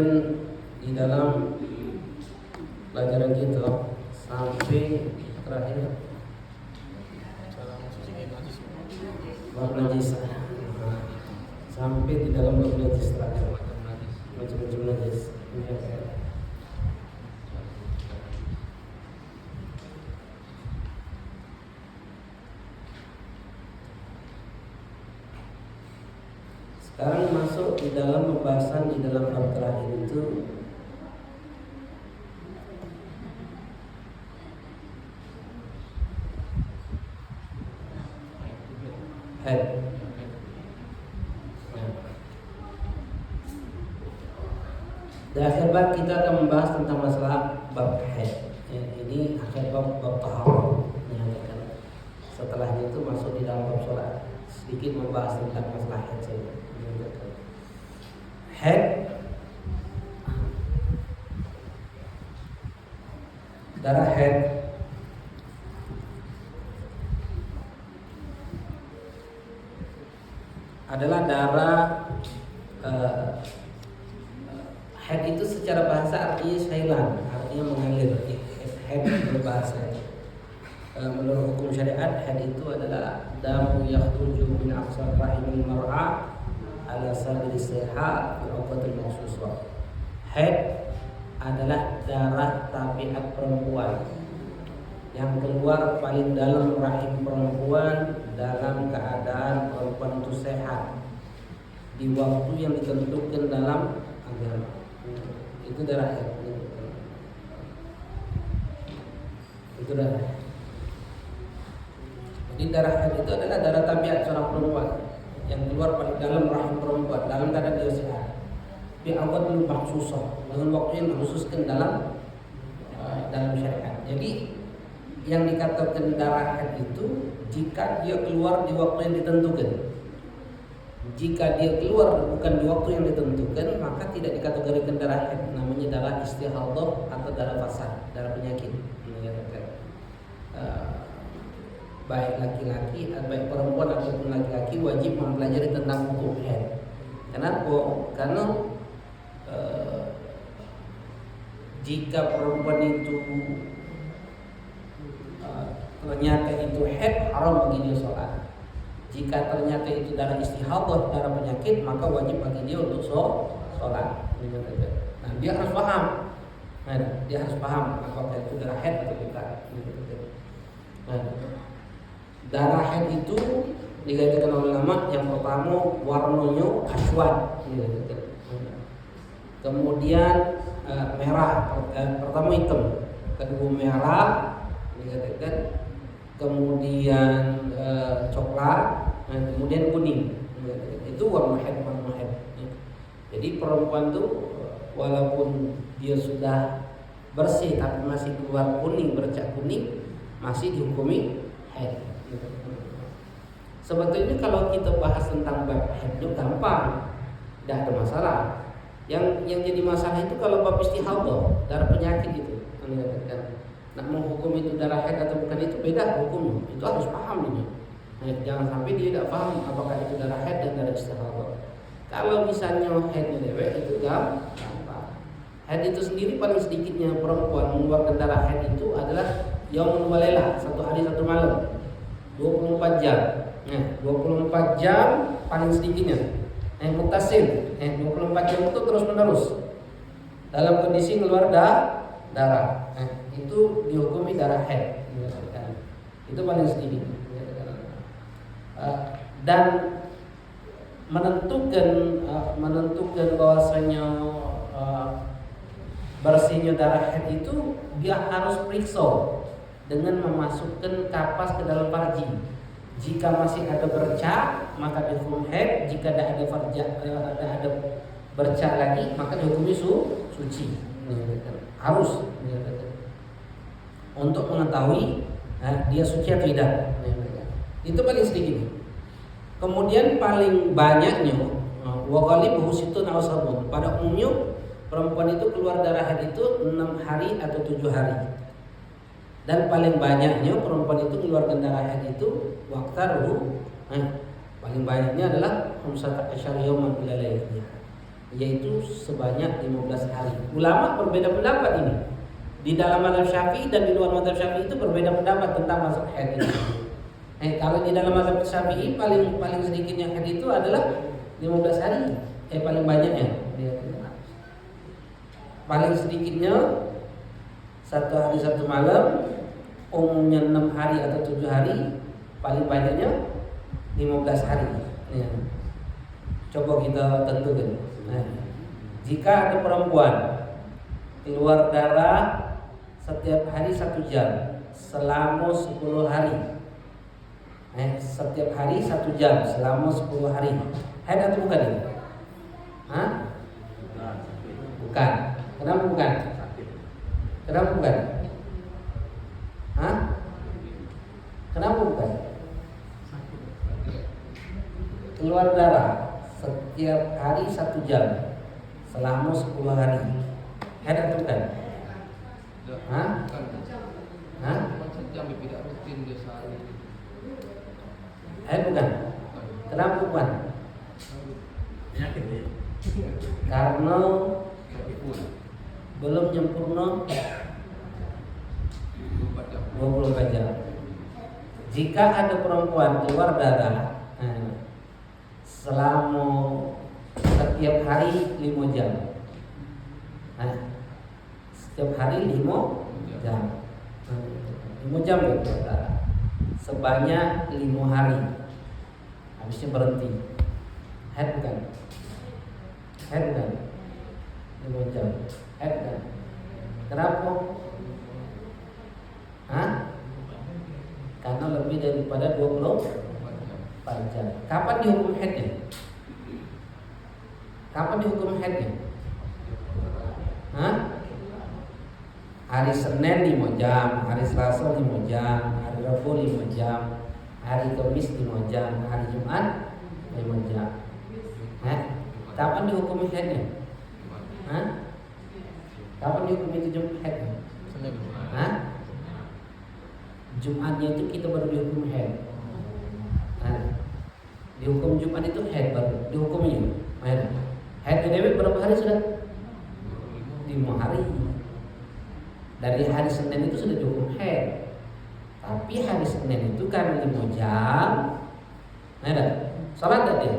lanjutkan di dalam pelajaran kita sampai terakhir bab najis, sampai di dalam bab najis terakhir, macam-macam najis. Sekarang masuk di dalam pembahasan di dalam bab terakhir itu head. Di akhir bab kita akan membahas tentang masalah bab head. Ini akhir bab taharah. Setelahnya itu masuk di dalam bab sholat, sedikit membahas tentang masalah head saja. Head, darah head adalah darah head itu secara bahasa artinya syailan, artinya mengalir. Head berbahasa. Menurut hukum syariat, head itu adalah damu yakhruju min aqsar rahimil mar'a ala sabil sehat fi awqatil maksusah. Head adalah darah tabiat perempuan yang keluar paling dalam rahim perempuan dalam keadaan perempuan itu sehat di waktu yang ditentukan dalam agama. Itu darah head. Itu darah. Jadi darah head itu adalah darah tabiat seorang perempuan yang keluar paling dalam rahim perempuan dalam keadaan dia sehat. Di awal dulu maksusah dengan waktu yang dikhususkan dalam syariat. Jadi yang dikatakan darah haid itu jika dia keluar di waktu yang ditentukan. Jika dia keluar bukan di waktu yang ditentukan, maka tidak dikategorikan darah haid, namanya darah istihadah atau darah fasad, darah penyakit. Baik laki-laki, baik perempuan ataupun laki-laki wajib mempelajari tentang hukum haid. Kenapa? Karena jika perempuan itu ternyata itu haid, haram bagi dia sholat. Jika ternyata itu darah istihadah, darah penyakit, maka wajib bagi dia untuk sholat. Nah, dia harus paham. Dia harus paham apakah itu darah haid atau bukan. Darah haid itu dikatakan oleh ulama yang pertama warnanya aswad, kemudian merah, pertama hitam, kedua merah dikatakan, kemudian coklat, kemudian kuning. Itu warna haid. Jadi perempuan tuh walaupun dia sudah bersih tapi masih keluar kuning, bercak kuning, masih dihukumi haid. Sebetulnya kalau kita bahas tentang bab haid itu gampang, tidak ada masalah. Yang jadi masalah itu kalau bab istihadah, darah penyakit itu. Nak menghukum itu darah haid atau bukan itu beda hukumnya. Itu harus paham ini. Nah, jangan sampai dia tidak paham apakah itu darah haid dan darah istihadah. Kalau misalnya haid dewek itu gampang. Haid itu sendiri paling sedikitnya perempuan mengeluarkan darah haid itu adalah yaumul walailah, satu hari satu malam, 24 jam. Nah, 24 jam paling sedikitnya. Mutasil, 24 jam itu terus menerus dalam kondisi keluar darah. Itu dihukumi darah haid. Itu paling sedikit. Dan menentukan bahwasanya bersihnya darah haid itu dia harus periksa dengan memasukkan kapas ke dalam farji. Jika masih ada bercak maka dihukum haid, jika tidak ada bercak lagi maka dihukumi suci. Harus untuk mengetahui dia suci atau tidak. Itu paling sedikit. Kemudian paling banyaknya wa ghalibuhu sittun aw sabun. Pada umumnya perempuan itu keluar darah haid itu 6 hari atau 7 hari. Dan paling banyaknya perempuan itu mengeluarkan darah haid itu waqtaruhu, paling banyaknya adalah 15 yawman ila lailnya. yaitu sebanyak 15 hari. Ulama berbeda pendapat ini. Di dalam mazhab Syafi'i dan di luar mazhab Syafi'i itu berbeda pendapat tentang mazhab haid ini. Kalau di dalam mazhab Syafi'i paling sedikitnya haid itu adalah 15 hari. Paling banyaknya. Paling sedikitnya 1 hari 1 malam, umumnya 6 hari atau 7 hari, paling banyaknya 15 hari. Ya. Coba kita tentukan. Jika ada perempuan keluar darah setiap hari 1 jam selama 10 hari. Setiap hari 1 jam selama 10 hari. Haid atau bukan ini? Bukan. Kenapa bukan? Kenapa bukan? Kenapa bukan? Keluar darah setiap hari 1 jam selama 10 hari. Haid atau bukan? Macam jam tidak rutin dia sehari. Haid bukan? Kenapa bukan? Penyakit ya? Karena belum nyempurna 24 jam. Jika ada perempuan keluar darah selama setiap hari 5 jam, setiap hari 5 jam, 5 jam keluar darah sebanyak 5 hari, habisnya berhenti. Haid bukan? Haid bukan? 5 jam. Haid bukan? Kenapa? Karena lebih daripada 24 jam. Kapan dihukum haidnya? Kapan dihukum haidnya? Hari Senin 5 jam, hari Selasa 5 jam, hari Rabu 5 jam, hari Kamis 5 jam, hari Jumat 5 jam. Kapan dihukum haidnya? Kapan dihukum itu haidnya? Jumatnya itu kita baru dihukum haid. Dihukum Jumat itu haid baru dihukumnya. Haid dewek berapa hari sudah? 5 hari. Dari hari Senin itu sudah dihukum haid. Tapi hari Senin itu karena 5 jam, salat tak dia?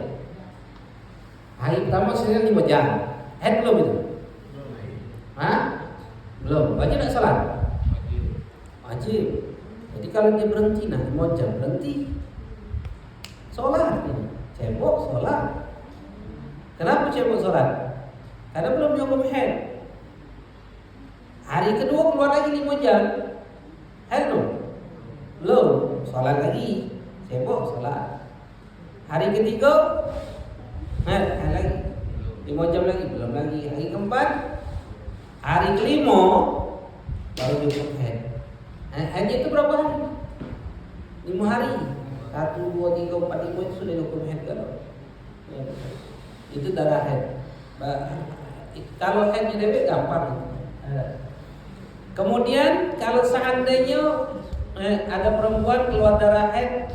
Hari pertama Senin 5 jam, haid belum itu? Belum. Wajib tak salat? Wajib. Jadi kalau dia berhenti 5 jam berhenti, sholat ini, cebok sholat. Kenapa cebok sholat? Karena belum dihukum haid. Hari kedua keluar lagi 5 jam, haid belum, sholat lagi, cebok sholat. Hari ketiga, haid lagi, 5 jam lagi, belum lagi. Hari keempat, hari kelima baru dihukum haid. Haidnya itu berapa hari? 5 hari. 1, 2, 3, 4, 5 itu sudah dihukum haid kan? Itu darah haid. Kalau haidnya dewek gampang. Kemudian kalau seandainya ada perempuan keluar darah haid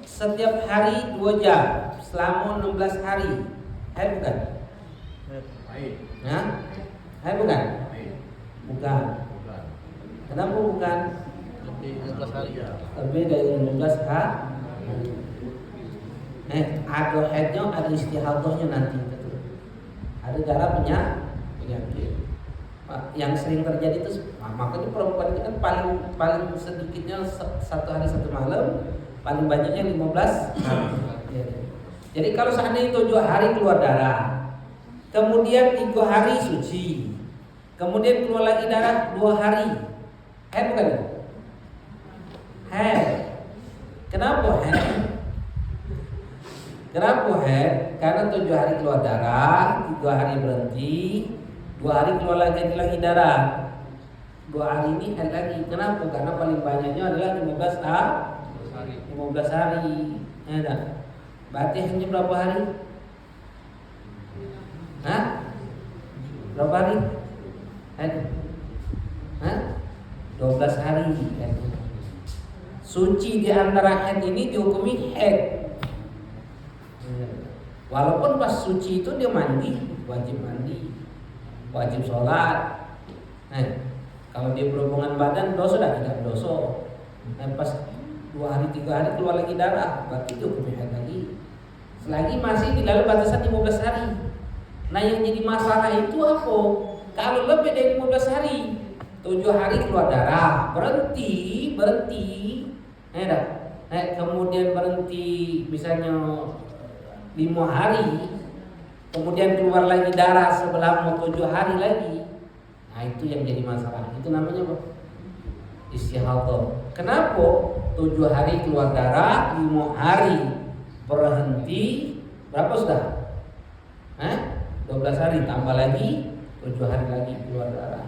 setiap hari 2 jam selama 16 hari, haid bukan? Haid bukan? Bukan. Kenapa bukan? Lebih 16 hari. Lebih dari 16 hari. Ada haidnya, ada istihadahnya nanti. Ada darah penyakit. Yang sering terjadi itu, makanya perempuan itu kan paling sedikitnya 1 hari 1 malam, paling banyaknya 15 hari. Jadi kalau seandainya 7 hari keluar darah, kemudian 3 hari suci, kemudian keluar lagi darah 2 hari, haid bukan? Haid. Kenapa haid? Kenapa haid? Karena 7 hari keluar darah, 3 hari berhenti, 2 hari keluar lagi darah, 2 hari ini haid lagi. Kenapa? Karena paling banyaknya adalah 15 hari. Berarti hanya berapa hari? Berapa hari? 12 hari. Suci di antara haid ini dihukumi haid. Walaupun pas suci itu dia mandi, wajib sholat. Kalau dia berhubungan badan dosa dan tidak dosa. Pas 2 hari 3 hari keluar lagi darah, berarti itu hukumnya haid lagi. Selagi masih di dalam batasan 15 hari. Nah yang jadi masalah itu apa? Kalau lebih dari 15 hari, 7 hari keluar darah, berhenti, kemudian berhenti misalnya 5 hari, kemudian keluar lagi darah sebelah mau 7 hari lagi. Nah itu yang jadi masalah. Itu namanya apa? Istihadah. Kenapa? 7 hari keluar darah, 5 hari berhenti, berapa sudah? 12 hari tambah lagi 7 hari lagi keluar darah.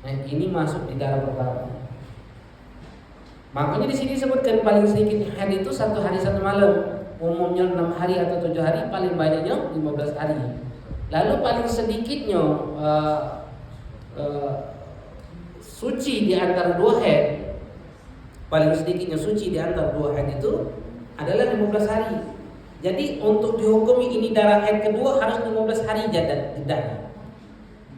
Nah ini masuk di darah pertama. Makanya di sini disebutkan paling sedikit haid itu 1 hari 1 malam. Umumnya 6 hari atau 7 hari, paling banyaknya 15 hari. Lalu paling sedikitnya suci di antara 2 haid, paling sedikitnya suci di antara 2 haid itu adalah 15 hari. Jadi untuk dihukumi ini darah haid kedua harus 15 hari jedanya.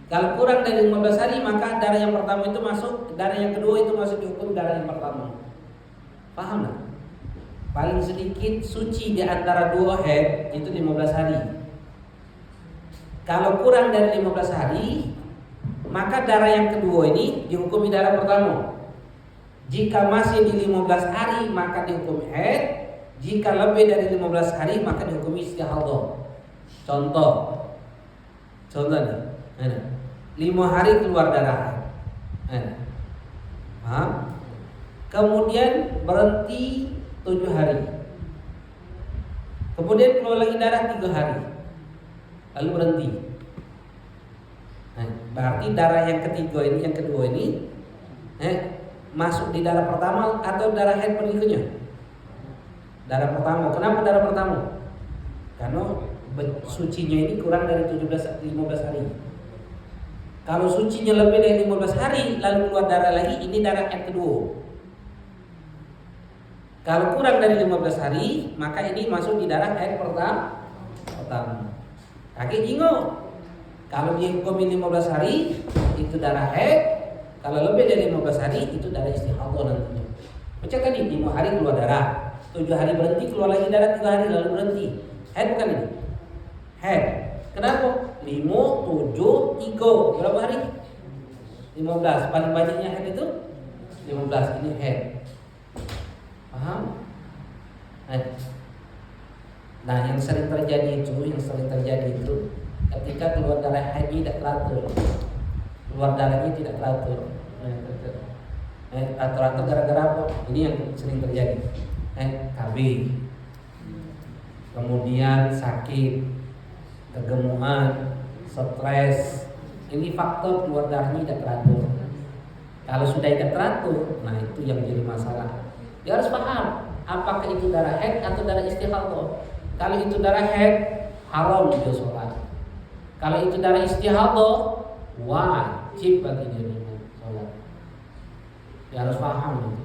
Kalau kurang dari 15 hari maka darah yang pertama itu masuk, darah yang kedua itu masuk dihukum darah yang pertama. Paham tak? Paling sedikit suci di antara 2 haid itu 15 hari. Kalau kurang dari 15 hari maka darah yang kedua ini dihukumi darah pertama. Jika masih di 15 hari maka dihukumi haid. Jika lebih dari 15 hari maka dihukumi istihadah. Contohnya 5 hari keluar darah. Kemudian berhenti 7 hari. Kemudian keluar lagi darah 3 hari. Lalu berhenti. Berarti darah yang ketiga ini, yang kedua ini masuk di darah pertama atau darah haid berikutnya? Darah pertama. Kenapa darah pertama? Karena sucinya ini kurang dari 15 hari. Kalau sucinya lebih dari 15 hari lalu keluar darah lagi, ini darah haid kedua. Kalau kurang dari 15 hari maka ini masuk di darah haid pertama. Kakek ingat, kalau dihukumi 15 hari itu darah haid, kalau lebih dari 15 hari itu darah istihadah nantinya. Macam tadi 5 hari keluar darah, 7 hari berhenti, keluar lagi darah 3 hari lalu berhenti. Haid bukan ini? Haid. Kenapa? 5, 7, 3. Berapa hari? 15. Paling banyaknya haid itu 15. Ini haid. Paham? Nah, yang sering terjadi itu ketika keluar darah haid tidak teratur. Keluar darahnya tidak teratur. Teratur gara-gara apa? Ini yang sering terjadi. KB, kemudian sakit, kegemukan, stres. Ini faktor keluar darahnya tidak teratur. Kalau sudah tidak teratur, nah itu yang jadi masalah. Dia harus paham apakah itu darah haid atau darah istihadah. Kalau itu darah haid, haram dia sholat. Kalau itu darah istihadah, wajib bagi dia sholat. Dia harus paham itu.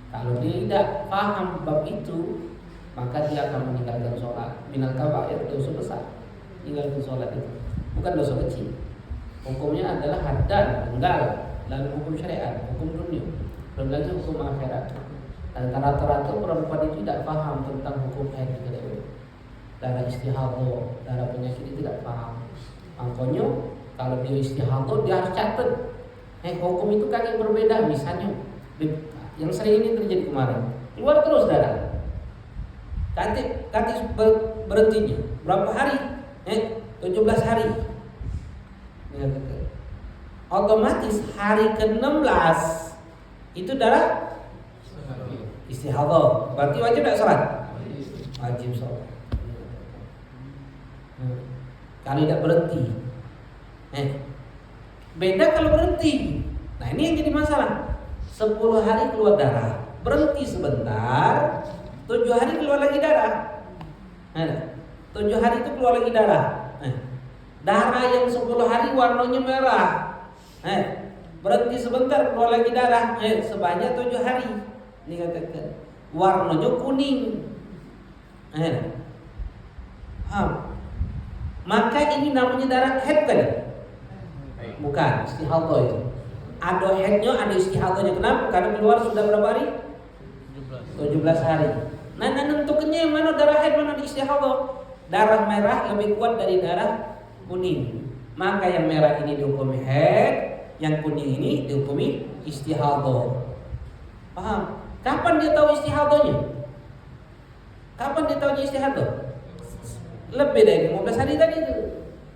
Kalau dia tidak paham bab itu, maka dia akan meninggalkan sholat. Minal kabair, dosa besar. Meninggalkan sholat itu bukan dosa kecil. Hukumnya adalah had dan enggal. Lalu hukum syariat, hukum dunia, belum lagi hukum akhirat. Dan rata-rata perempuan itu tidak paham tentang hukum haid itu. Darah istihadah, darah penyakit itu tidak paham. Makanya kalau dia istihadah dia harus catat. Hukum itu kaki berbeda. Misalnya yang sering ini terjadi kemarin, keluar terus darah. Kaki berhentinya berapa hari? 17 hari. Otomatis hari ke-16 itu darah istihadah. Berarti wajib tak sholat? Wajib sholat. Kalau tidak berhenti. Beda kalau berhenti. Nah ini yang jadi masalah. 10 hari keluar darah, berhenti sebentar, 7 hari keluar lagi darah. 7 hari itu keluar lagi darah. Darah yang 10 hari warnanya merah. Berhenti sebentar keluar lagi darah. Sebanyak 7 hari. Ini katakan warnanya kuning. Maka ini namanya darah haid kan? Bukan, istihadhah itu. Ada haidnya, ada istihadhahnya. Kenapa? Karena keluar sudah berapa hari? 17 hari. Nah, nentukannya yang mana darah haid, mana istihadhah. Darah merah lebih kuat dari darah kuning. Maka yang merah ini dihukumi haid, yang kuning ini dihukumi istihadhah. Paham? Kapan dia tahu istihadhahnya? Kapan dia tahu istihadhah? Lebih dari 15 hari tadi itu.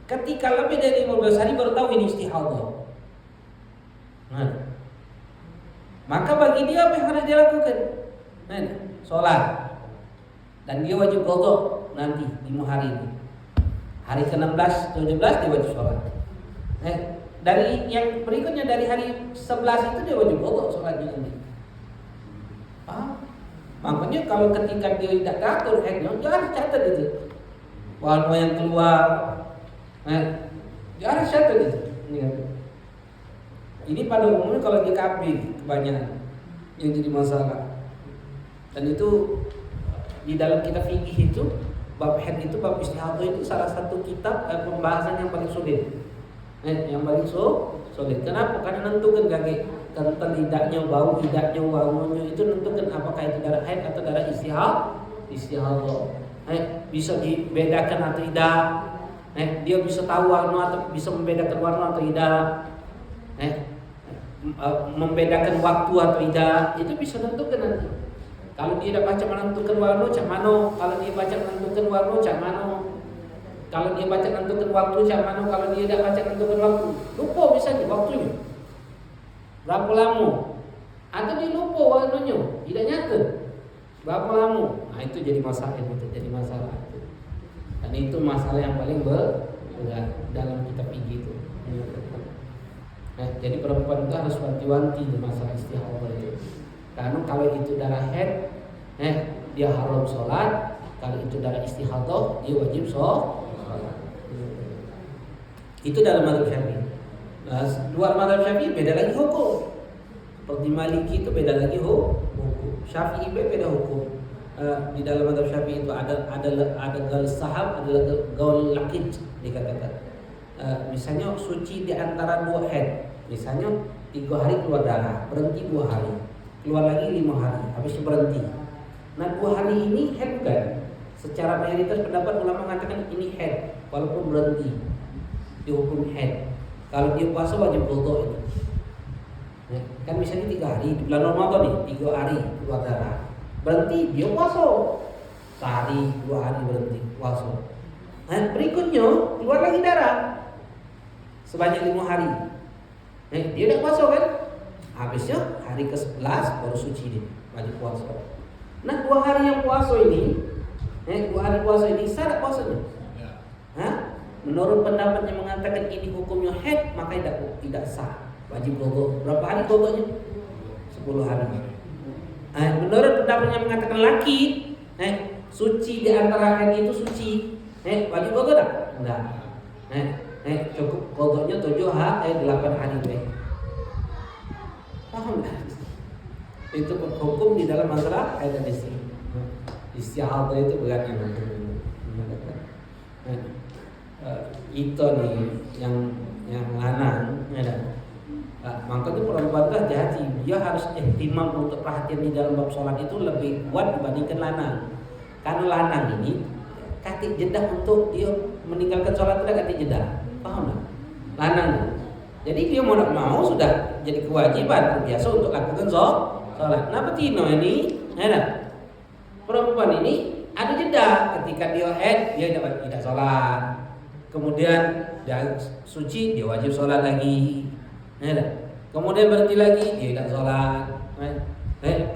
Ketika lebih dari 15 hari baru tahu ini istihadhah. Nah, maka bagi dia apa yang harus dia lakukan? Sholat. Dan dia wajib qadha nanti di hari ini. Hari ke-16, 17 dia wajib sholat. Dari yang berikutnya dari hari 11 itu dia wajib qadha sholatnya nanti. Makanya kalau ketika dia tidak teratur haidnya, jangan catat itu. Warna yang keluar, jangan catat itu. Ini pada umumnya kalau di KB kebanyakan yang jadi masalah. Dan itu di dalam kitab fikih itu bab haid itu, bab istihadhah itu salah satu kitab pembahasan yang paling sulit. Yang paling sulit. Kenapa? Karena nentukan kaki kental lidahnya, bau lidahnya, wanginya itu nentukan apakah itu darah haid atau darah istihadhah. Bisa dibedakan atau tidak. Dia bisa tahu warna atau bisa membedakan warna atau tidak. Membedakan waktu atau tidak, itu bisa tentukan nanti. Kalau dia tidak baca menentukan warna, cak mano. Kalau dia baca menentukan warna, cak mano. Kalau dia baca menentukan waktu, cak mano. Kalau dia tidak baca menentukan waktu, lupa misalnya waktunya berapa lama, atau dia lupa warnanya, tidak nyata berapa lama. Nah itu jadi masalah, Dan itu masalah yang paling berat dalam kitab fikih itu. Jadi perempuan itu harus wanti-wanti di masalah istihadhah itu. Karena kalau itu darah haid, dia haram sholat. Kalau itu darah istihadhah, dia wajib sholat. Itu dalam mazhab Syafi'i. Nah, dua mazhab Syafi'i beda lagi hukum. Seperti Maliki itu beda lagi hukum. Syafi'i beda hukum. Di dalam mazhab Syafi'i itu ada gaul sahab, ada gaul laqid dikatakan. Misalnya suci di antara dua haid. Misalnya 3 hari keluar darah, berhenti 2 hari, keluar lagi 5 hari, habis berhenti. Nah 2 hari ini haid bukan? Secara mayoritas pendapat ulama mengatakan ini haid, walaupun berhenti dihukum haid. Kalau dia puasa wajib qadha itu. Kan misalnya 3 hari di bulan Ramadan nih, 3 hari keluar darah, berhenti dia puasa. Sehari 2 hari berhenti puasa. Nah berikutnya keluar lagi darah sebanyak 5 hari. Dia tidak puasa kan? Habisnya hari ke-11 baru suci dia, wajib puasa. Nah 2 hari yang puasa ini, 2 hari puasa ini sah tak puasanya? Menurut pendapat yang mengatakan ini hukumnya haid, maka tidak sah, wajib qadha. Berapa hari qadhanya? 10 hari. Menurut pendapat yang mengatakan laki, suci di antara haid itu suci, wajib qadha tak? Enggak. Cukup qadhanya 8 hari baik. Paham tak? Itu hukum di dalam masalah haid dan istihadhah itu beratnya. Itu nih yang lanang, maka itu perempuan itu hati-hati. Dia harus ihtimam untuk perhatian di dalam bab sholat itu lebih kuat dibandingkan lanang. Karena lanang ini katik jeda untuk dia meninggalkan sholat itu katik jeda. Paham tak? Lanang. Jadi dia mau tak mau sudah jadi kewajiban biasa untuk lakukan sholat. Kenapa Tino ini? Perempuan ini ada jeda ketika dia haid dia tidak sholat. Kemudian dia suci dia wajib sholat lagi. Kemudian berhenti lagi dia tidak sholat.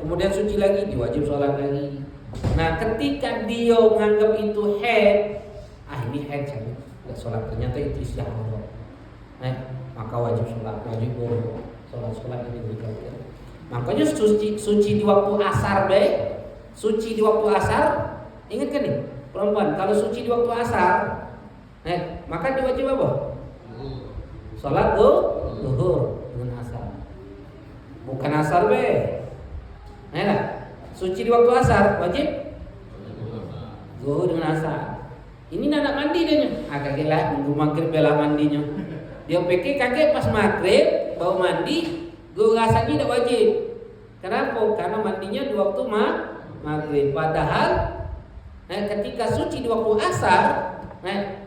Kemudian suci lagi dia wajib sholat lagi. Nah ketika dia menganggap itu haid, ini haid saja. Sholat ternyata itu istihadhah, maka wajib sholat, wajib sholat ini dikatakan. Makanya suci di waktu asar baik, suci di waktu asar. Ingat kan nih perempuan kalau suci di waktu asar, maka dia wajib apa? Sholat zuhur dengan asar, bukan asar baik. Suci di waktu asar wajib Zuhur dengan asar. Ini nak mandi dia. Kaget lah, nunggu maghrib bela mandinya. Dia pikir kaget pas maghrib bau mandi, zuhur asar tidak wajib. Kenapa? Karena mandinya di waktu maghrib. Padahal ketika suci di waktu asar,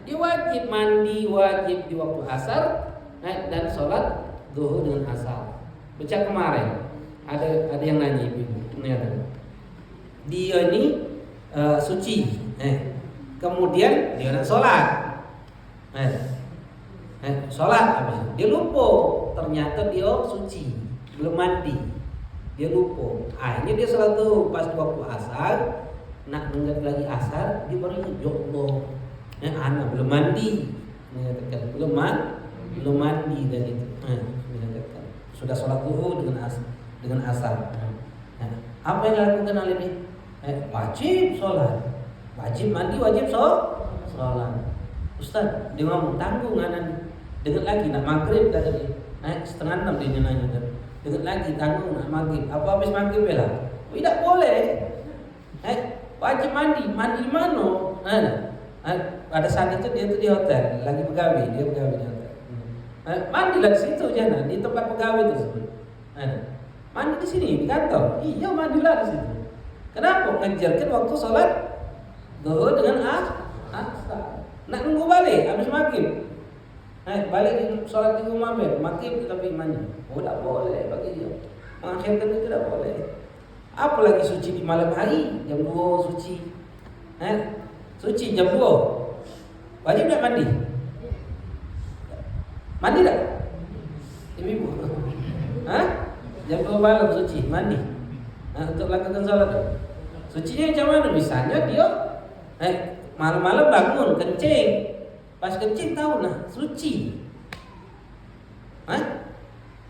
dia wajib mandi, wajib di waktu asar dan sholat zuhur dengan asar. Baca kemarin ada yang nanya ibu, dia ini suci, kemudian dia nak sholat, sholat habis dia lupa ternyata dia suci belum mandi, dia lupa. Akhirnya dia sholat tuh pas waktu asar, nak mengingat lagi asar, dia baru ingat, ya Allah, anak belum mandi, mengatakan belum mandi dan itu, mengatakan sudah sholat zuhur dengan asar. Apa yang dilakukan oleh dia? Wajib sholat, wajib mandi, wajib sholat. Ustaz, dia ngomong tanggung anak. Dengar lagi nak maghrib tadi, 5:30 dia nanya kan. Dengar lagi tanggung nak maghrib. Apa habis maghrib bela? Tidak boleh. Wajib mandi di mana? Pada saat itu dia tuh di hotel, lagi pegawai, dia pegawai di hotel. Mandilah di situ jangan di tempat pegawai tersebut. Mandi di sini di kantor. Iya, mandilah di situ. Kenapa? Ngejarkan waktu sholat zuhur dengan asar. Nak nunggu balik habis maghrib. Balik sholat di rumah maghrib tapi mandi. Tak boleh bagi dia. Mengakhirkan itu tidak boleh. Apalagi suci di malam hari, jam 2 suci. Suci jam 2. Wajib tak mandi? Mandi tak? Ibu. Jam 2 malam suci, mandi. Untuk lakukan sholat. Sucinya macam mana? Misalnya dia malam-malam bangun kencing. Pas kencing tahu nah suci.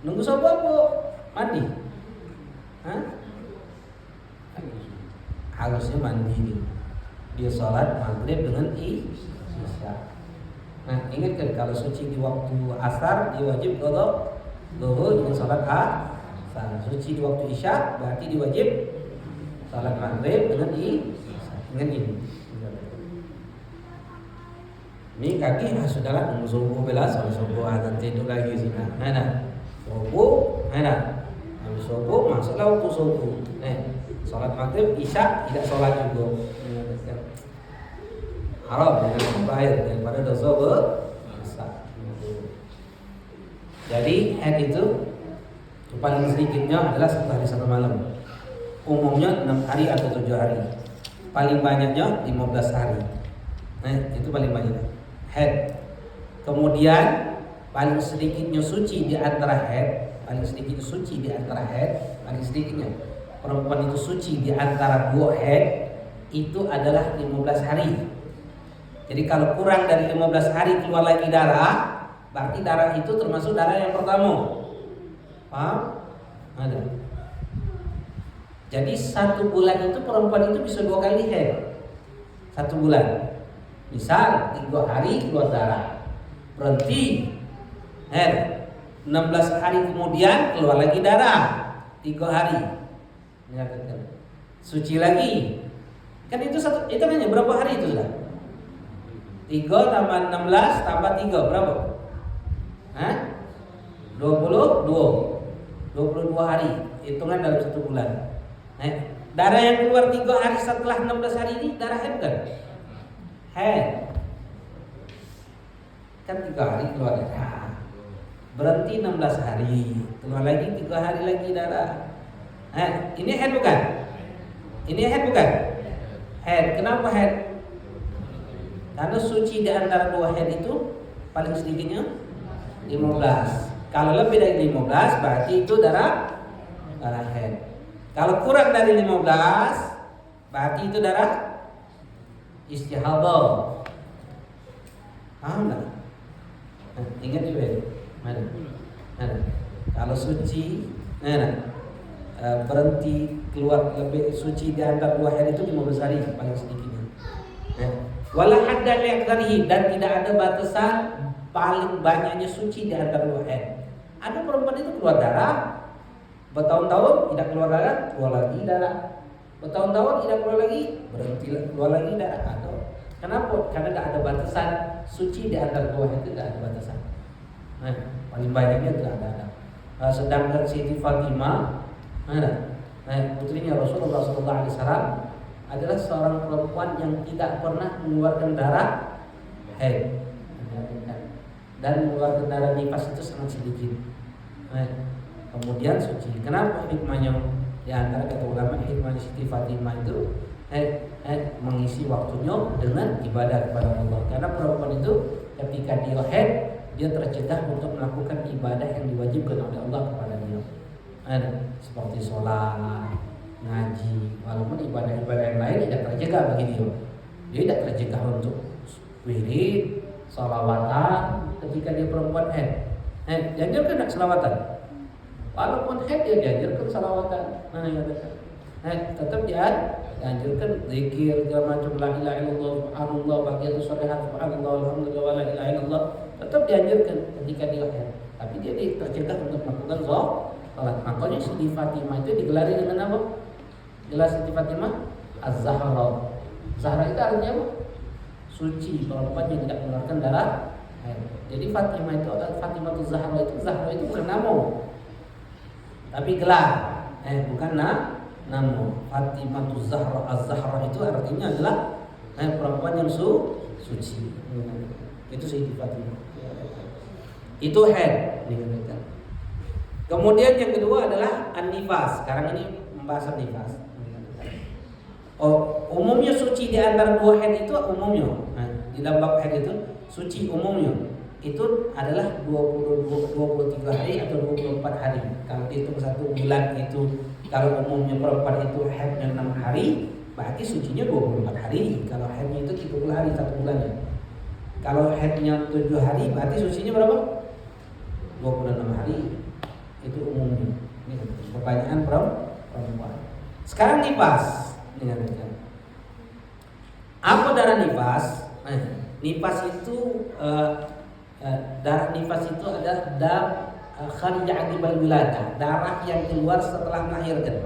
Nunggu apa? Mandi. Harusnya mandi dia sholat maghrib dengan isya. Ingat kan kalau suci di waktu asar dia wajib qada zuhur dengan sholat asar. Suci di waktu isya berarti dia wajib sholat maghrib dengan ini. Ini kaki sudahlah nunggu subuh belas, habis subuh akan tidur lagi sudah. Subuh, habis subuh masuklah waktu subuh. Sholat maghrib, isya tidak sholat juga. Haram dengan membayar daripada dosa besar. Jadi haid itu paling sedikitnya adalah 1 hari 1 malam. Umumnya 6 hari atau 7 hari. Paling banyaknya 15 hari. Itu paling banyak haid. Kemudian paling sedikitnya suci di antara haid, paling sedikitnya perempuan itu suci di antara 2 haid itu adalah 15 hari. Jadi kalau kurang dari 15 hari keluar lagi darah, berarti darah itu termasuk darah yang pertama. Paham? Ada. Jadi 1 bulan itu perempuan itu bisa 2 kali haid. 1 bulan. Misal 3 hari keluar darah, berhenti haid. 16 hari kemudian keluar lagi darah, 3 hari. Suci lagi. Kan itu hanya berapa hari itu sudah? 3 tambah 16 tambah 3 berapa? 22 hari. Hitungan dalam 1 bulan. Darah yang keluar 3 hari setelah 16 hari ini darah haid bukan? Haid. Kan 3 hari keluar darah. Berhenti 16 hari, keluar lagi 3 hari lagi darah. Ini haid bukan? Haid. Kenapa haid? Karena suci di antara 2 haid itu paling sedikitnya 15. Kalau lebih dari 15 berarti itu darah haid. Kalau kurang dari 15 berarti itu darah istihadah. Paham tak? Ingat juga ya? Mana? Kalau suci, berhenti keluar lebih suci di antara 2 haid itu 15 hari paling sedikitnya. Wala hadda li'aktsarihi, dan tidak ada batasan paling banyaknya suci di antara 2 haid. Ada perempuan itu keluar darah bertahun-tahun tidak keluar darah, keluar lagi darah. Bertahun-tahun tidak keluar lagi, berhenti keluar lagi darah atau kenapa? Karena tidak ada batasan suci di antara dua itu, tidak ada batasan. Nah, paling banyaknya tidak ada. Sedangkan Siti Fatimah, putrinya Rasulullah SAW adalah seorang perempuan yang tidak pernah mengeluarkan darah haid dan mengeluarkan darah nifas itu sangat sedikit. Kemudian suci. Kenapa hikmahnya? Di antara kata ulama hikmah Siti Fatimah itu mengisi waktunya dengan ibadah kepada Allah. Karena perempuan itu ketika dia haid, dia tercegah untuk melakukan ibadah yang diwajibkan oleh Allah kepada dia. Seperti sholat, ngaji, walaupun ibadah-ibadah yang lain tidak tercegah bagi dia. Dia tidak tercegah untuk wirid, sholawatan ketika dia perempuan haid. Dianjurkan tidak sholawatan? Walaupun haid dia dianjurkan sholawatan. Tetap dia dianjurkan zikir segala macam, la ilaha illallah subhanallah baqiyatu sholihat subhanallah alhamdulillah wa la ilaha illallah, tetap dianjurkan ketika dia haid. Tapi dia tercegah untuk melakukan sholat. Makanya Siti Fatimah itu digelari dengan apa? Gelar Siti Fatimah Az-Zahra. Zahra itu artinya apa? Suci, perempuan yang tidak mengeluarkan darah haid. Jadi Fatimah itu adalah Fatimah Zahra itu bukan nama, tapi gelar. Bukan nama. Fatimah Zahra Az-Zahra itu artinya adalah perempuan yang suci. Itu Siti Fatimah. Itu haid. Kemudian yang kedua adalah an-nifas. Sekarang ini membahas an-nifas. Umumnya suci di antara dua haid itu umumnya. Di dalam bab haid itu suci umumnya itu adalah 23 hari atau 24 hari. Kalau dihitung satu bulan itu, kalau umumnya perempuan itu haidnya 6 hari, berarti sucinya 24 hari. Kalau haidnya itu 30 hari satu bulannya. Kalau haidnya 7 hari, berarti sucinya berapa? 26 hari. Itu umumnya. Ini pertanyaan perempuan. Sekarang nifas. Apa darah nifas? Nifas itu darah nifas itu adalah kharij aqibal wiladah, darah yang keluar setelah melahirkan.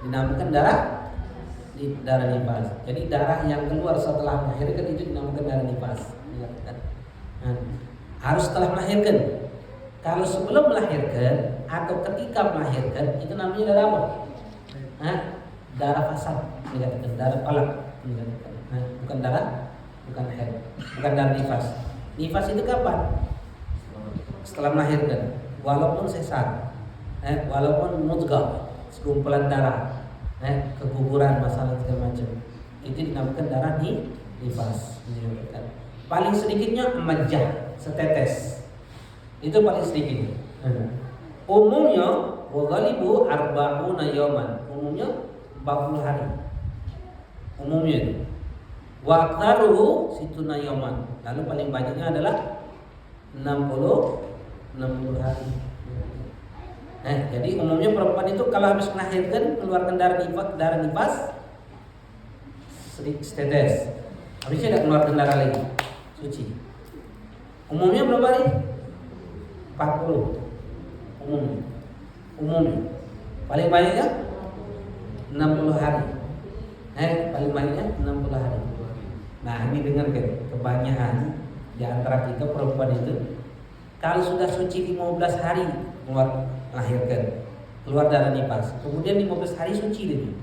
Dinamakan darah nifas. Jadi darah yang keluar setelah melahirkan itu dinamakan darah nifas. Harus setelah melahirkan. Kalau sebelum melahirkan atau ketika melahirkan itu namanya darah apa? Darah fasad, dikatakan darah palak, bukan darah, bukan haid, bukan darah nifas. Nifas itu kapan? Setelah melahirkan, walaupun sesar, walaupun mudghah, sekumpulan darah, keguguran, masalah segala macam, itu dinamakan darah nifas. Paling sedikitnya emajah, setetes. Itu paling sedikit. Umumnya waghalibu arba'una yawman. Umumnya 40 hari. Umumnya. Wa aktsaruhu situna yawman. Lalu paling banyaknya adalah 60 hari. Jadi umumnya perempuan itu kalau habis melahirkan keluarkan darah nifas sedikit setetes. Habisnya tidak keluarkan darah lagi. Suci. Umumnya berapa hari? 40 umumnya paling banyaknya 60 hari. Paling banyaknya 60 hari. Nah ini dengarkan, kebanyakan di antara kita perempuan itu kalau sudah suci 15 hari melahirkan keluar darah nifas, kemudian 15 hari suci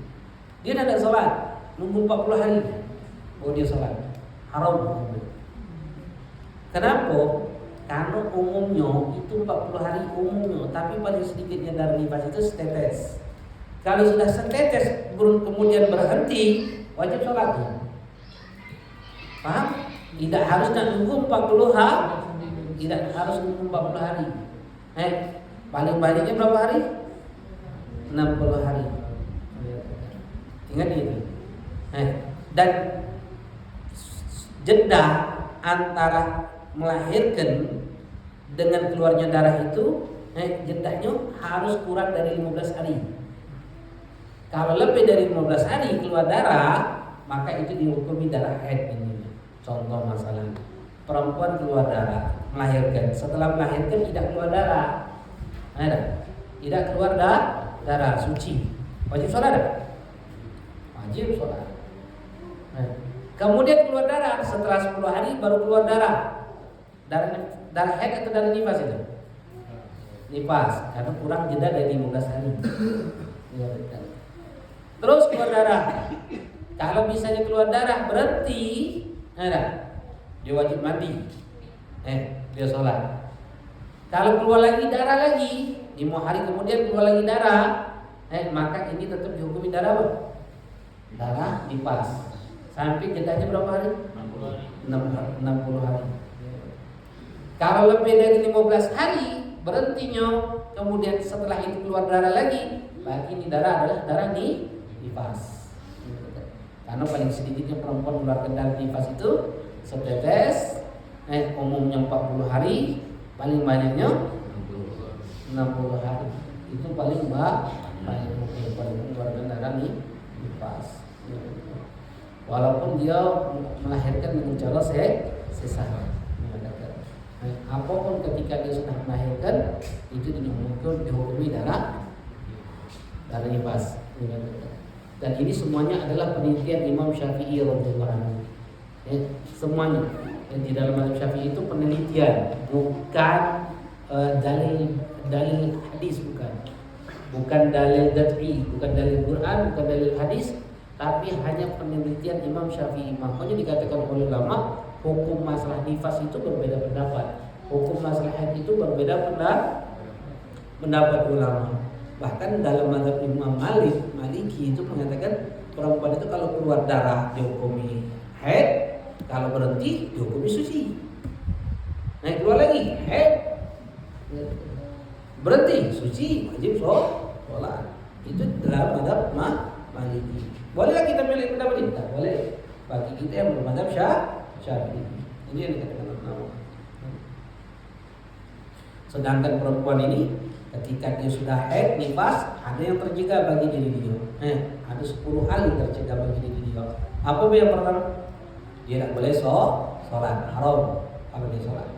dia tidak sholat, nunggu 40 hari dia sholat, haram. Kenapa? Karena umumnya itu 40 hari umumnya, tapi paling sedikitnya darah nifas itu setetes. Kalau sudah setetes kemudian berhenti, wajib sholat. Paham? Tidak harus nunggu 40 hari. Tidak harus nunggu 40 hari. Paling banyaknya berapa hari? 60 hari. Ingat itu. Dan jeda antara melahirkan dengan keluarnya darah itu jedahnya harus kurang dari 15 hari. Kalau lebih dari 15 hari keluar darah, maka itu dihukumi darah haid ini. Contoh masalah perempuan keluar darah melahirkan, setelah melahirkan tidak keluar darah, tidak keluar darah suci, wajib sholat. wajib sholat. Nah, kemudian keluar darah setelah 10 hari baru keluar darah. Darah haid atau darah nifas itu? Nifas, karena kurang jeda dari 15 hari. Terus keluar darah. Kalau misalnya keluar darah berhenti, dia wajib mandi. Dia sholat. Kalau keluar lagi darah lagi, 5 hari kemudian keluar lagi darah, maka ini tetap dihukumi darah apa? Darah nifas. Sampai jedanya berapa hari? 60 hari. Kalau lebih dari 15 hari berhentinya, kemudian setelah itu keluar darah lagi, berarti ini darah adalah darah nifas. Karena paling sedikitnya perempuan mengeluarkan darah nifas itu setetes, umumnya 40 hari, paling banyaknya 60 hari. Itu paling banyak mengeluarkan darah nifas. Walaupun dia melahirkan dengan cara sesar. Apapun ketika dia sudah melahirkan itu dihukumi darah nifas. Dan ini semuanya adalah penelitian Imam Syafi'i radhiyallahu anhu. Semuanya yang di dalam mazhab Syafi'i itu penelitian, bukan dalil hadis, bukan dalil qat'i, bukan dalil Quran, bukan dalil hadis, tapi hanya penelitian Imam Syafi'i. Makanya dikatakan oleh ulama, hukum masalah nifas itu berbeda pendapat, hukum masalah haid itu berbeda pendapat ulama. Bahkan dalam mazhab Imam Maliki itu mengatakan perempuan itu kalau keluar darah dihukumi haid, kalau berhenti dihukumi suci. Keluar lagi haid, berhenti suci, wajib sholat. Itu dalam mazhab Maliki. Bolehlah kita milih pendapat ini? Tak boleh. Bagi kita yang bermazhab Syafi'i. Ini yang dikatakan ulama. Sedangkan perempuan ini ketika dia sudah haid nifas, ada yang tercegah bagi diri dia. Ada 10 hal yang tercegah bagi diri dia. Apa yang pertama? Dia tidak boleh sholat, haram kalau dia sholat.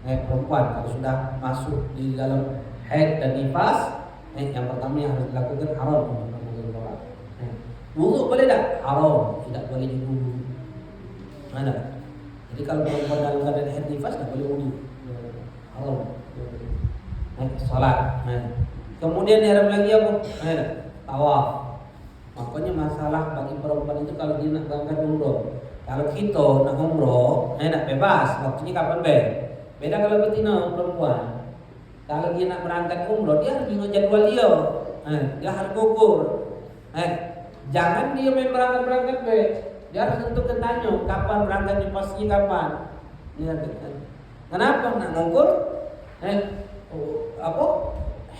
Perempuan kalau sudah masuk di dalam haid dan nifas, yang pertama yang harus dilakukan haram untuk melakukan sholat. Wudu boleh tak? Haram, tidak boleh diwudu. Mana? Jadi kalau perempuan dalam keadaan haid nifas tidak boleh wudu. Haram. Salat. Kemudian diharam lagi apa? Tawaf. Makanya masalah bagi perempuan itu kalau dia nak berangkat umroh. Kalau kita nak umroh, nak bebas. Waktunya kapan beda kalau betina perempuan. Kalau dia nak berangkat umroh, dia harus ingat jadwal dia. Dia harus gugur. Jangan dia main berangkat Dia harus tentukan tanya kapan berangkatnya, pastinya kapan. Kenapa nak ngukur?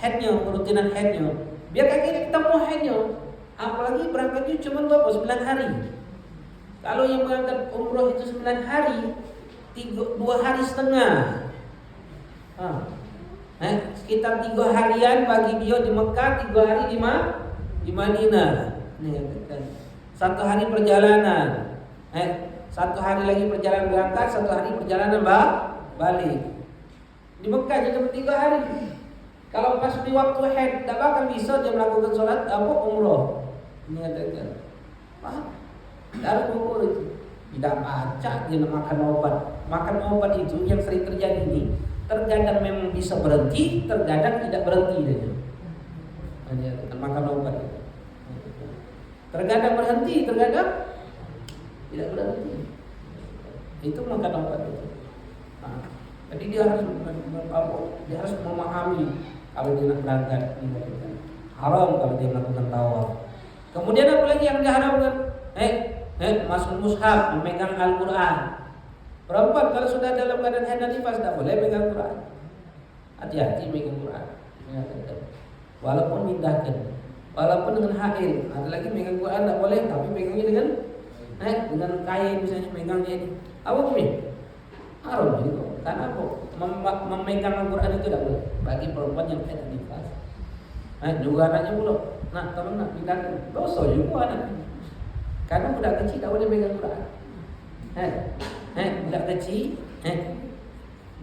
Headnya, rutinan headnya. Biar kaki ketemu headnya. Apalagi berangkatnya cuma 9 hari. Kalau yang berangkat umroh itu 9 hari, 2 hari setengah. Sekitar 3 harian bagi dia di Mekah, 3 hari di Madinah. 1 hari perjalanan. 1 hari lagi perjalanan berangkat, 1 hari perjalanan balik. Di Mekah jadi 3 hari. Kalau pas di waktu haid, tak bakal bisa dia melakukan sholat umroh. Ini katakan, darah gugur itu. Tidak baca dia makan obat. Makan obat itu yang sering terjadi ini. Terkadang memang bisa berhenti, terkadang tidak berhenti dia. Hanya makan obat itu. Terkadang berhenti, terkadang tidak berhenti. Itu makan obat itu. Jadi dia harus memahami kalau dia nak berangkat, haram kalau dia melakukan tawaf. Kemudian apa lagi yang diharamkan? Masuk mushaf, memegang Al-Quran. Perempuan kalau sudah dalam keadaan haid dan nifas tidak boleh megang Quran. Hati-hati megang Quran. Walaupun mindahkan, walaupun dengan haid, ada lagi megang Quran tidak boleh, tapi megangnya dengan kain misalnya megangnya ini. Apa pun? Haram juga. Karena apa? Memegang Al-Quran itu tidak boleh bagi perempuan yang haid dan nifas. Juga anaknya pula. Tolong nak pindahkan. Dosa juga anak. Karena budak kecil tak boleh megang Quran. Budak kecil,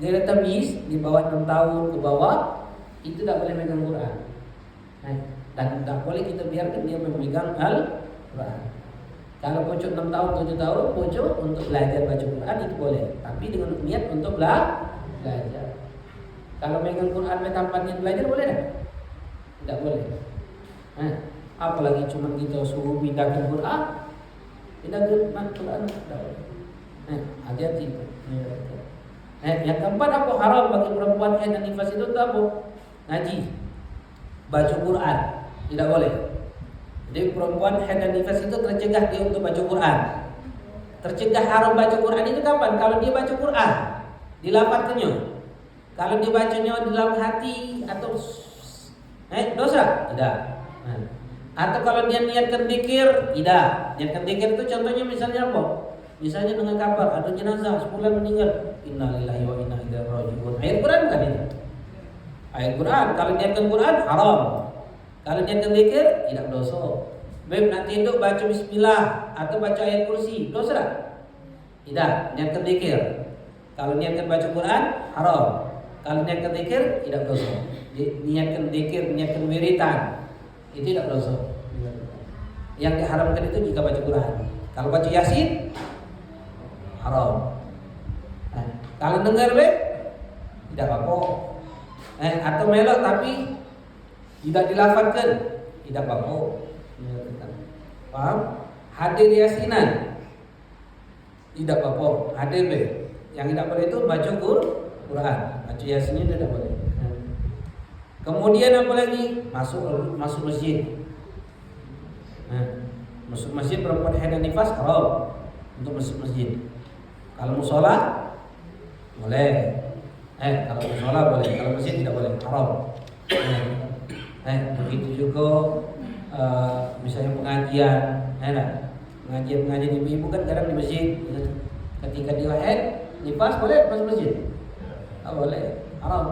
dia ada tamis di bawah 6 tahun ke bawah, itu tak boleh megang Quran. Dan tak boleh kita biarkan dia memegang Al-Quran. Kalau pojok 6 tahun, 7 tahun, pojok untuk belajar baca Quran itu boleh. Tapi dengan niat untuk belajar. Kalau megang Quran tanpa niat belajar boleh tak? Tidak boleh. Apalagi cuma kita suruh pindahkan Quran. Pindahkan Quran tidak boleh. Hati-hati. Yang keempat apa haram bagi perempuan haid dan nifas itu apa? Ngaji, baca Quran tidak boleh. Jadi perempuan haid dan nifas itu tercegah dia untuk baca Quran. Tercegah haram baca Quran itu kapan? Kalau dia baca Quran dilafadzkannya. Kalau dia bacanya di dalam hati atau dosa? Tidak. Atau kalau dia niatkan zikir, tidak. Niatkan zikir itu contohnya misalnya apa? Misalnya dengan kabar ada jenazah 10 meninggal, innalillahi wa inna ilaihi raji'un. Ayat Quran kan itu? Ayat Quran. Kalau niatkan Quran haram. Kalau niatkan zikir tidak dosa. Baik nak tidur baca bismillah atau baca ayat kursi, dosa tak? Tidak. Niatkan zikir. Kalau niatkan baca Quran haram. Kalau niatkan zikir tidak dosa. Niatkan zikir, niatkan wiritan itu tidak dosa. Yang diharamkan itu jika baca Quran. Kalau baca Yasin haram. Kalau dengar tidak apa-apa. Atau melok tapi tidak dilafadzkan tidak apa-apa. Paham? Hadir yasinan tidak apa-apa. Hadir yang tidak boleh itu baca Quran. Baca yasinnya tidak boleh. Kemudian apa lagi? Masuk masjid. Masuk masjid perempuan haid dan nifas haram untuk masuk masjid. Kalau musola boleh. Kalau musola boleh. Kalau masjid tidak boleh, haram. Begitu juga misalnya pengajian, pengajian ibu-ibu kan kadang di masjid. Ketika dia haid, nifas boleh masuk masjid? Tak boleh, haram.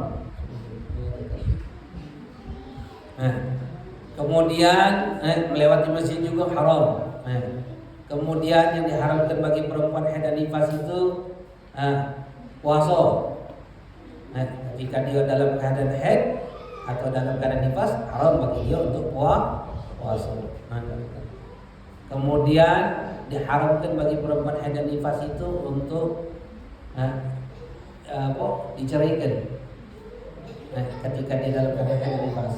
Kemudian melewati masjid juga haram. Kemudian yang diharamkan bagi perempuan haid dan nifas itu puasa. Jika dia dalam keadaan haid atau dalam keadaan nifas, haram bagi dia untuk puasa. Kemudian diharamkan bagi perempuan haid dan nifas itu untuk diceraikan ketika dia dalam keadaan haid dan nifas.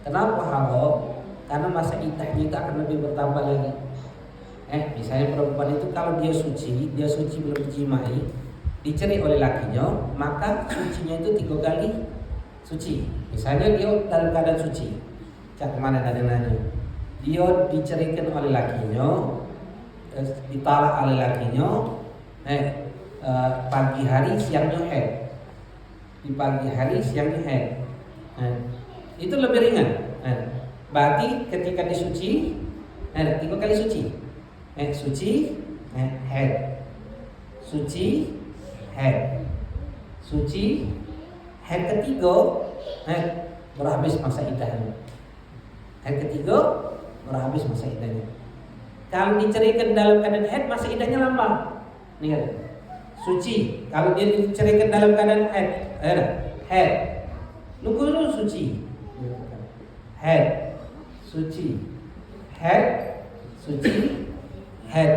Kenapa haram? Karena masa iddahnya itu akan lebih bertambah lagi. Misalnya perempuan itu kalau dia suci belum dijimai, dicerai oleh lakinya, maka sucinya itu 3 kali suci. Misalnya dia dalam keadaan suci, cak kemana nanya, dia diceraikan oleh lakinya, ditalak oleh lakinya, pagi hari siangnya haid, di pagi hari siangnya haid, itu lebih ringan. Berarti ketika disuci, 3 kali suci. Suci, haid, suci, haid, suci, haid ketiga, berhabis masa iddahnya. Haid ketiga berhabis masa iddahnya. Kalau diceraikan dalam keadaan haid, masa iddahnya lama. Nih, suci. Kalau dia diceraikan dalam keadaan haid, nunggu dulu suci. Haid, suci, haid, suci, haid,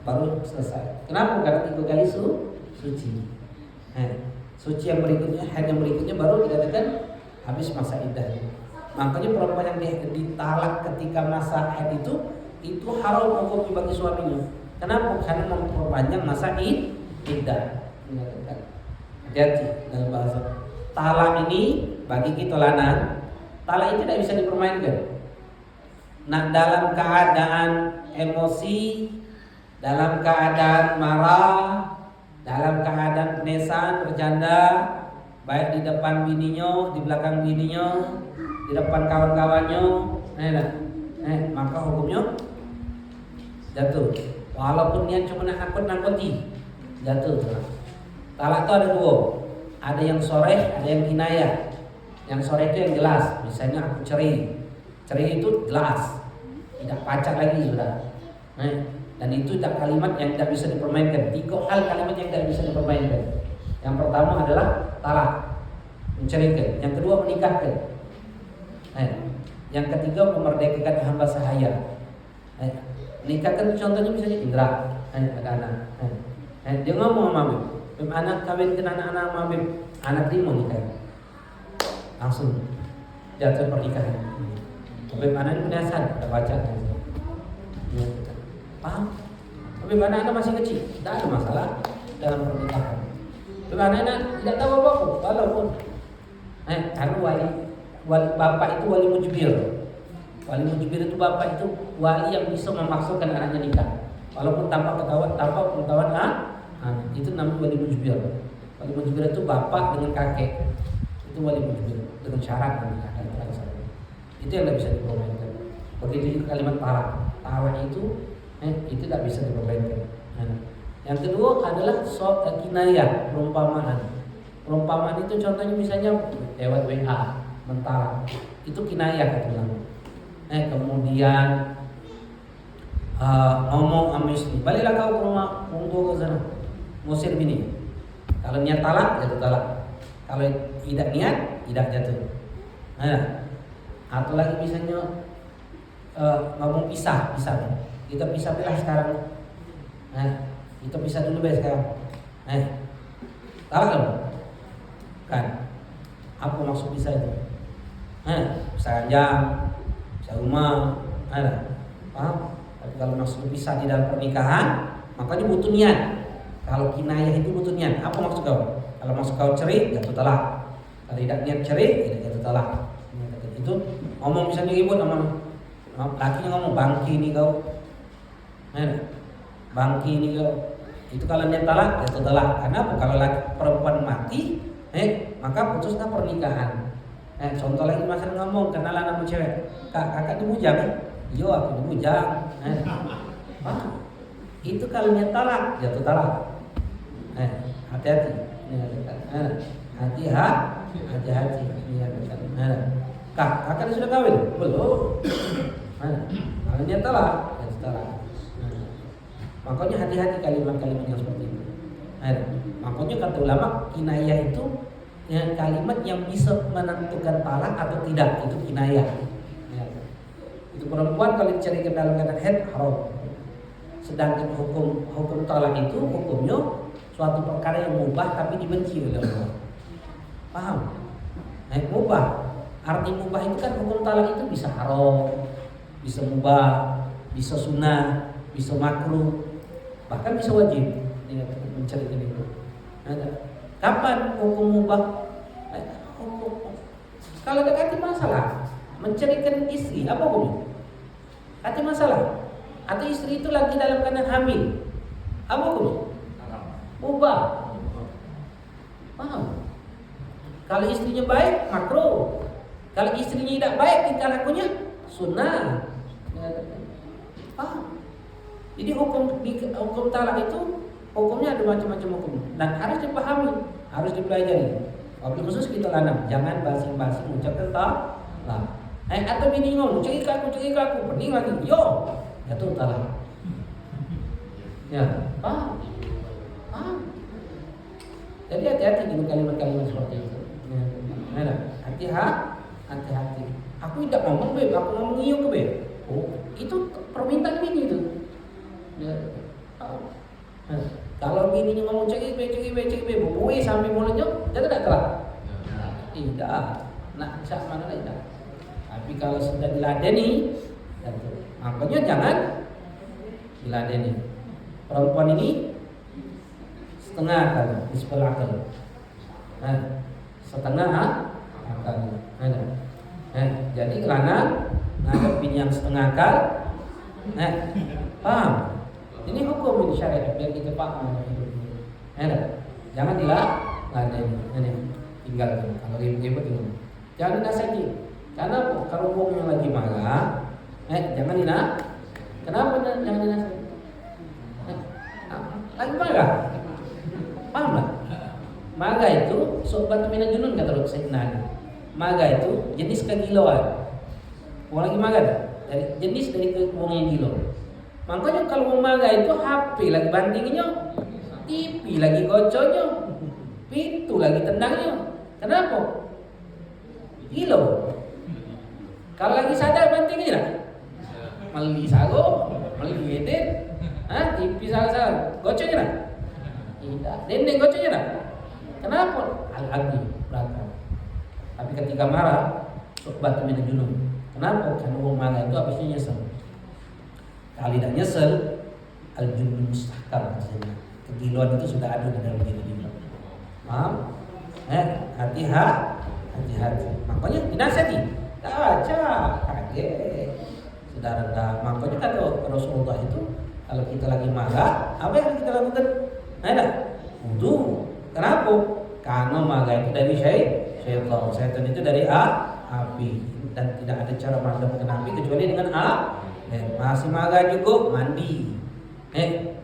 baru selesai. Kenapa? Karena 3 kali suci. Suci yang berikutnya, haid yang berikutnya baru dikatakan habis masa iddah. Makanya perempuan yang ditalak ketika masa haid itu haram hukum bagi suaminya. Kenapa? Karena memperpanjang masa iddah. Hati-hati dalam bahasa. Talak ini bagi kita lanang, talak itu tidak bisa dipermainkan. Nah, dalam keadaan emosi, dalam keadaan marah, dalam keadaan penesan, bercanda, baik di depan bininya, di belakang bininya, di depan kawan-kawannya, maka hukumnya jatuh. Walaupun dia cuma nakut-nakuti, jatuh. Talak itu ada 2. Ada yang soreh, ada yang kinayah. Yang soreh itu yang jelas. Misalnya aku cerai. Cerai itu jelas, tidak pacak lagi sudah. Dan itu tak kalimat yang tidak bisa dipermainkan. 3 hal kalimat yang tidak bisa dipermainkan. Yang pertama adalah talak, menceraikan. Yang kedua menikahkan. Yang ketiga memerdekakan hamba sahaya. Nikah kan contohnya misalnya Indra, ada anak. Dia ngomong sama Beb, anak kawin anak-anak sama Beb, anak dia mau nikah. Langsung jatuh pernikahan. Beb anak penyiasan, udah baca. Paham? Beb anak masih kecil, tidak ada masalah dalam pernikahan. Beb anak tidak tahu apa-apa, walaupun karena wali bapak itu wali mujbir. Wali mujbir itu bapak itu wali yang bisa memaksakan anaknya nikah, walaupun tanpa pengetahuan itu namanya wali mujbir. Wali mujbir itu bapak dengan kakek, itu wali mujbir dengan syarat nanti akan terlaksana. Itu yang tidak bisa dipermainkan. Begitu juga kalimat tarak itu tidak bisa dipermainkan. Yang kedua adalah kinayah, perumpamaan. Perumpamaan itu contohnya misalnya lewat WA, mentara, itu kinayah katanya. Kemudian ngomong sama istri, baliklah kau ke rumah orang tua ke sana, ngusir bini. Kalau niat talak, jatuh talak. Kalau tidak niat, tidak jatuh. Atau lagi misalnya ngomong pisah. Kita pisah sekarang. Kita pisah dulu sekarang. Talak kan? Apa maksud pisah itu? Pisah jam, pisah rumah, paham? Tapi kalau maksud pisah di dalam pernikahan, makanya butuh niat. Kalau kinayah itu butuh niat. Apa maksud kau? Kalau maksud kau cerai, jatuh talak. Kalau tidak niat cerai, tidak jatuh talak. Itu ngomong misalnya ibu sama lakinya ngomong bangki ini kau, bangki ini kau. Itu kalau niat talak, jatuh talak. Kenapa? Kalau laki perempuan mati, maka putuslah pernikahan. Contoh lagi masalah ngomong kenalan sama cewek, kakak dibujang, iya aku dibujang. Itu kalau niat talak, jatuh talak. Hati-hati. Hati-hati. Kakak sudah kawin? Belum. Kalau niat talak, jatuh talak. Makanya hati-hati kalimat-kalimat yang seperti itu. Makanya kata ulama kinayah itu kalimat yang bisa menentukan talak atau tidak, itu kinayah. Itu perempuan kalau dicarikan dalam keadaan haid haram. Sedangkan hukum talak itu hukumnya suatu perkara yang mubah tapi dibenci oleh Allah. Paham? Mubah. Arti mubah itu kan hukum talak itu bisa haram, bisa mubah, bisa sunnah, bisa makruh, bahkan bisa wajib. Mencarikan itu. Kapan hukum mubah? Kalau dekati masalah, mencarikan istri, apa hukumnya? Ada masalah. Atau istri itu lagi dalam keadaan hamil, apa hukumnya? Mubah. Paham? Kalau istrinya baik, makruh. Kalau istrinya tidak baik, tingkah lakunya sunnah. Paham? Jadi hukum talak itu hukumnya ada macam-macam hukum dan harus dipahami, harus dipelajari. Wabil khusus kita lanang, jangan basing-basing ucapkan talak. Atau bini ngomong, cekik aku, pening lagi, yo, jatuh talak. Ya, paham? Jadi hati-hati dengan kalimat-kalimat seperti itu. Hati-hati. Aku tidak ngomong beb, aku ngomong iyo ke beb. Oh, itu permintaan bini itu. Ya. Kalau bininya ngomong cekik be, bubui sampai mulutnya, dia tidak telat. Tidak. Nak cak mana tidak. Tapi kalau sudah diladeni, makanya jangan diladeni. Perempuan ini setengah akal, nisful akal. Setengah akal. Jadi lanang ngadepin yang setengah akal. Paham? Ini hukum ini syariat biar kita paham. Jangan diladeni. Tinggalkan. Kalau ribet itu. Jangan dinasihati. Karena kalau uangnya lagi marah, jangan dinasihati. Kenapa jangan dinasihati? Lagi marah. Paham tak? Marah itu sobat mina junun kata Rasul Sayyidina Ali. Marah itu jenis kegilaan. Orang lagi marah dari jenis dari uang yang gila. Makanya kalau mau marah itu HP lagi bandingnya, TV lagi goconya, pintu lagi tendangnya. Kenapa? Gila. Kalau lagi sadar bandingnya tidak? meli sago, meli edit, TV sago, gocengnya nak? Tidak, dendeng gocengnya nak? Kenapa? Al-Aqli, berakal. Tapi ketika marah, sok batu mina junub. Kenapa? Karena orang marah itu habisnya nyesel. Kalau tidak nyesel, al-junub mustahkam maksudnya. Kegiluan itu sudah ada di dalam diri dia. Paham? Hati-hati. Makanya dinasihati. Baca, kaget. Sudah rendah. Makanya kata Rasulullah itu, kalau kita lagi marah, apa yang kita lakukan? Ada wudu. Kenapa? Karena marah itu dari syaitan. Syaitan itu dari api, dan tidak ada cara memadamkan api kecuali dengan masih marah juga mandi.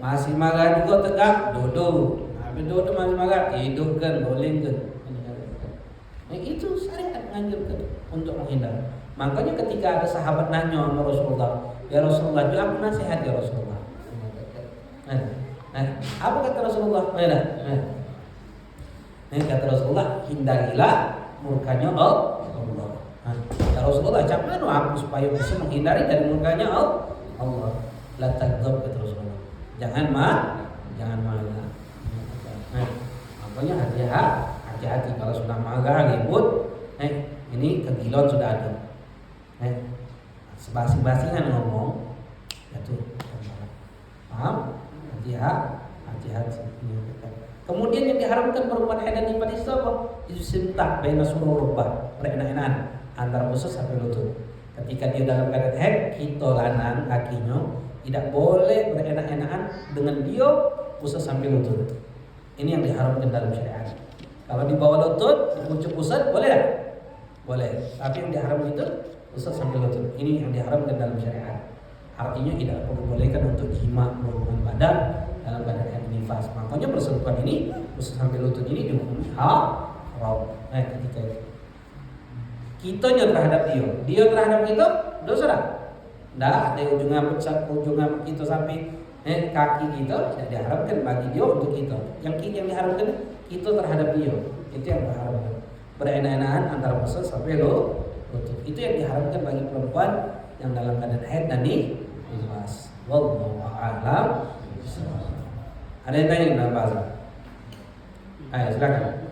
Masih marah juga tegak duduk. Habis duduk masih marah tidurkan, bolehkan. Itu syariat menganjurkan untuk menghindar. Makanya ketika ada sahabat nanya sama Rasulullah, ya Rasulullah, aku nasihat ya Rasulullah. Apa kata Rasulullah? Kata Rasulullah, hindarilah murkanya Allah. Ya Rasulullah, macam mana aku supaya bisa menghindari dari murkanya Allah? La taghdab, kata Rasulullah. Jangan marah. Makanya hati-hati kalau sudah marah, ribut, ini kegiluan sudah ada. Sebasing-basingan ngomong, itu paham? Hati-hati. Kemudian yang diharamkan perempuan haid dan nifas itu apa? Itu simtak baina sururubah, berenak-enakan antara usus sampai lutut. Ketika dia dalam keadaan haid, kita lanang kakinya tidak boleh berenak-enakan dengan dia usus sampai lutut. Ini yang diharamkan dalam syariat. Kalau di bawah lutut, di pucuk usus boleh tak? Boleh. Tapi yang diharamkan itu usus sampai lutut. Ini yang diharamkan dalam syariat. Artinya tidak diperbolehkan untuk jima berhubungan badan dalam keadaan haid nifas. Makanya perselingkuhan ini usus sampai lutut ini dihukumi haram. Ketika itu kitanya terhadap dia terhadap kita dosa tak? Tidak, dari ujung rambut kita sampai kaki kita tidak diharapkan bagi dia untuk kita. Yang diharapkan kita terhadap dia, itu yang diharapkan. Berenak-enakan antara usus sampai lutut. Itu yang diharapkan bagi perempuan yang dalam keadaan haid dan nifas. Wallahu a'lam. Ada yang tanya dalam bahasa? Ayo silakan.